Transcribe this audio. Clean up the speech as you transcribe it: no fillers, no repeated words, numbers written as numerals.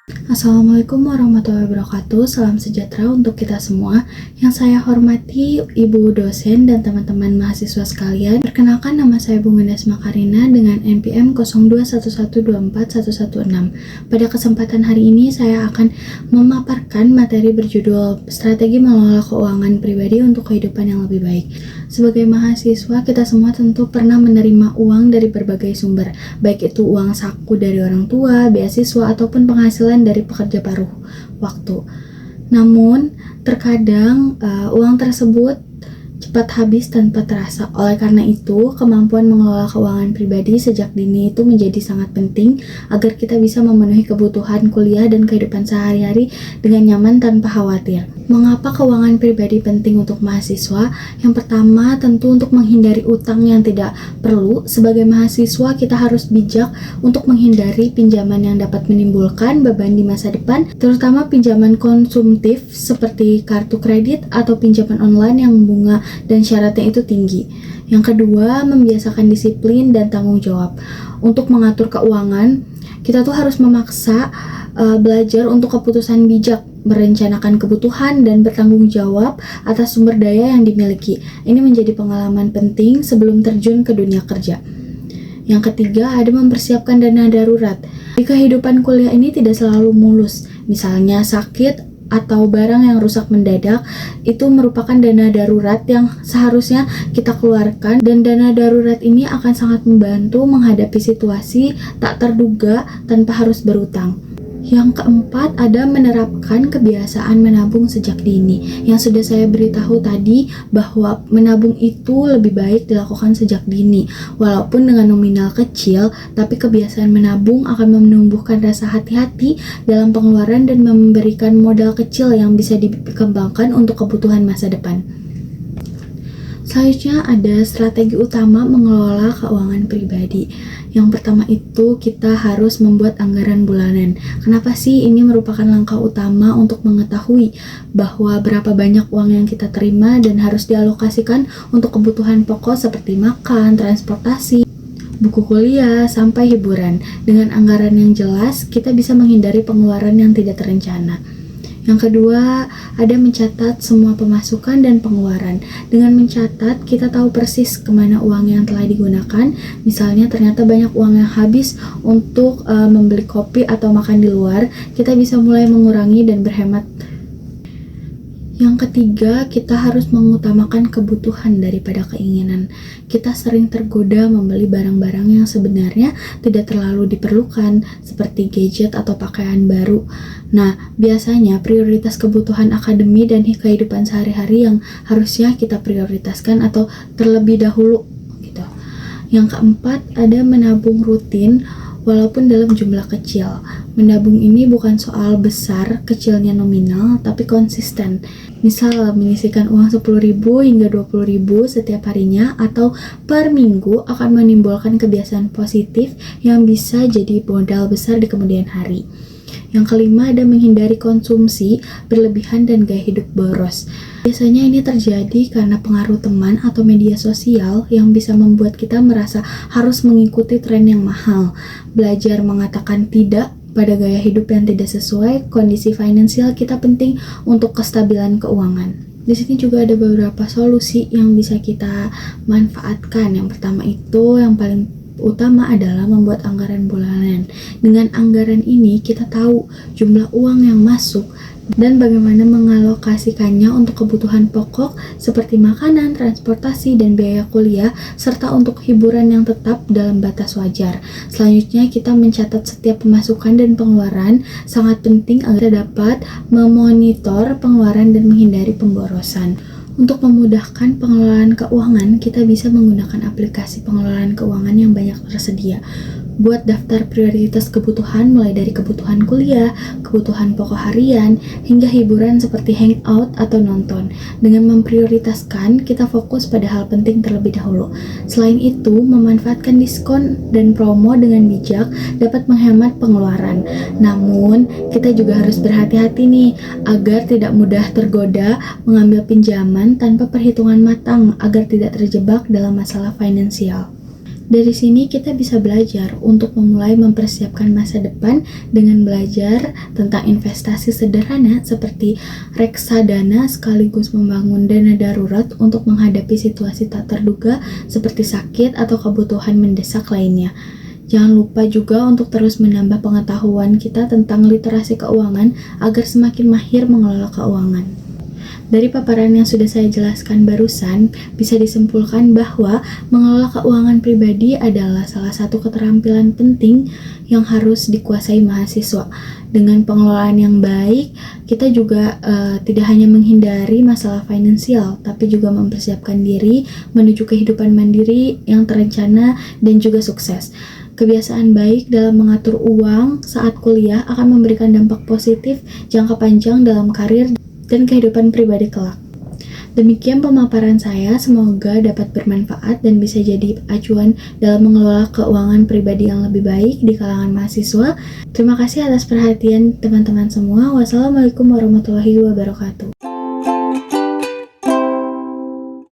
Assalamualaikum warahmatullahi wabarakatuh. Salam sejahtera untuk kita semua. Yang saya hormati Ibu dosen dan teman-teman mahasiswa sekalian. Perkenalkan, nama saya Bung Indah Makarina dengan NPM 0211241116. Pada kesempatan hari ini saya akan memaparkan materi berjudul Strategi Mengelola Keuangan Pribadi untuk Kehidupan yang Lebih Baik. Sebagai mahasiswa, kita semua tentu pernah menerima uang dari berbagai sumber, baik itu uang saku dari orang tua, beasiswa, ataupun penghasilan dari pekerja paruh waktu. Namun, terkadang uang tersebut cepat habis tanpa terasa. Oleh karena itu, kemampuan mengelola keuangan pribadi sejak dini itu menjadi sangat penting agar kita bisa memenuhi kebutuhan kuliah dan kehidupan sehari-hari dengan nyaman tanpa khawatir. Mengapa keuangan pribadi penting untuk mahasiswa? Yang pertama, tentu untuk menghindari utang yang tidak perlu. Sebagai mahasiswa, kita harus bijak untuk menghindari pinjaman yang dapat menimbulkan beban di masa depan, terutama pinjaman konsumtif seperti kartu kredit atau pinjaman online yang bunga dan syaratnya itu tinggi. Yang kedua, membiasakan disiplin dan tanggung jawab. Untuk mengatur keuangan, kita tuh harus memaksa belajar untuk keputusan bijak, merencanakan kebutuhan, dan bertanggung jawab atas sumber daya yang dimiliki. Ini menjadi pengalaman penting sebelum terjun ke dunia kerja. Yang ketiga, ada mempersiapkan dana darurat. Di kehidupan kuliah ini tidak selalu mulus. Misalnya sakit atau barang yang rusak mendadak, itu merupakan dana darurat yang seharusnya kita keluarkan, dan dana darurat ini akan sangat membantu menghadapi situasi tak terduga tanpa harus berutang. Yang keempat, ada menerapkan kebiasaan menabung sejak dini. Yang sudah saya beritahu tadi bahwa menabung itu lebih baik dilakukan sejak dini. Walaupun dengan nominal kecil, tapi kebiasaan menabung akan menumbuhkan rasa hati-hati dalam pengeluaran dan memberikan modal kecil yang bisa dikembangkan untuk kebutuhan masa depan. Selanjutnya ada strategi utama mengelola keuangan pribadi. Yang pertama itu kita harus membuat anggaran bulanan. Kenapa sih ini merupakan langkah utama untuk mengetahui bahwa berapa banyak uang yang kita terima dan harus dialokasikan untuk kebutuhan pokok seperti makan, transportasi, buku kuliah, sampai hiburan. Dengan anggaran yang jelas, kita bisa menghindari pengeluaran yang tidak terencana. Yang kedua, ada mencatat semua pemasukan dan pengeluaran. Dengan mencatat, kita tahu persis kemana uang yang telah digunakan. Misalnya ternyata banyak uang yang habis untuk membeli kopi atau makan di luar, kita bisa mulai mengurangi dan berhemat. Yang ketiga, kita harus mengutamakan kebutuhan daripada keinginan. Kita sering tergoda membeli barang-barang yang sebenarnya tidak terlalu diperlukan, seperti gadget atau pakaian baru. Nah, biasanya prioritas kebutuhan akademi dan kehidupan sehari-hari yang harusnya kita prioritaskan atau terlebih dahulu gitu. Yang keempat, ada menabung rutin walaupun dalam jumlah kecil. Menabung ini bukan soal besar kecilnya nominal, tapi konsisten. Misal menyisihkan uang 10.000 hingga 20.000 setiap harinya atau per minggu akan menimbulkan kebiasaan positif yang bisa jadi modal besar di kemudian hari. Yang kelima, ada menghindari konsumsi berlebihan dan gaya hidup boros. Biasanya ini terjadi karena pengaruh teman atau media sosial yang bisa membuat kita merasa harus mengikuti tren yang mahal. Belajar mengatakan tidak pada gaya hidup yang tidak sesuai kondisi finansial kita penting untuk kestabilan keuangan. Di sini juga ada beberapa solusi yang bisa kita manfaatkan. Yang pertama itu, yang paling utama adalah membuat anggaran bulanan. Dengan anggaran ini kita tahu jumlah uang yang masuk dan bagaimana mengalokasikannya untuk kebutuhan pokok seperti makanan, transportasi, dan biaya kuliah, serta untuk hiburan yang tetap dalam batas wajar. Selanjutnya, kita mencatat setiap pemasukan dan pengeluaran. Sangat penting agar dapat memonitor pengeluaran dan menghindari pemborosan. Untuk memudahkan pengelolaan keuangan, kita bisa menggunakan aplikasi pengelolaan keuangan yang banyak tersedia. Buat daftar prioritas kebutuhan mulai dari kebutuhan kuliah, kebutuhan pokok harian, hingga hiburan seperti hangout atau nonton. Dengan memprioritaskan, kita fokus pada hal penting terlebih dahulu. Selain itu, memanfaatkan diskon dan promo dengan bijak dapat menghemat pengeluaran. Namun, kita juga harus berhati-hati nih, agar tidak mudah tergoda mengambil pinjaman tanpa perhitungan matang agar tidak terjebak dalam masalah finansial. Dari sini kita bisa belajar untuk memulai mempersiapkan masa depan dengan belajar tentang investasi sederhana seperti reksadana sekaligus membangun dana darurat untuk menghadapi situasi tak terduga seperti sakit atau kebutuhan mendesak lainnya. Jangan lupa juga untuk terus menambah pengetahuan kita tentang literasi keuangan agar semakin mahir mengelola keuangan. Dari paparan yang sudah saya jelaskan barusan, bisa disimpulkan bahwa mengelola keuangan pribadi adalah salah satu keterampilan penting yang harus dikuasai mahasiswa. Dengan pengelolaan yang baik, kita juga tidak hanya menghindari masalah finansial, tapi juga mempersiapkan diri menuju kehidupan mandiri yang terencana dan juga sukses. Kebiasaan baik dalam mengatur uang saat kuliah akan memberikan dampak positif jangka panjang dalam karir dan kehidupan pribadi kelak. Demikian pemaparan saya, semoga dapat bermanfaat dan bisa jadi acuan dalam mengelola keuangan pribadi yang lebih baik di kalangan mahasiswa. Terima kasih atas perhatian teman-teman semua. Wassalamualaikum warahmatullahi wabarakatuh.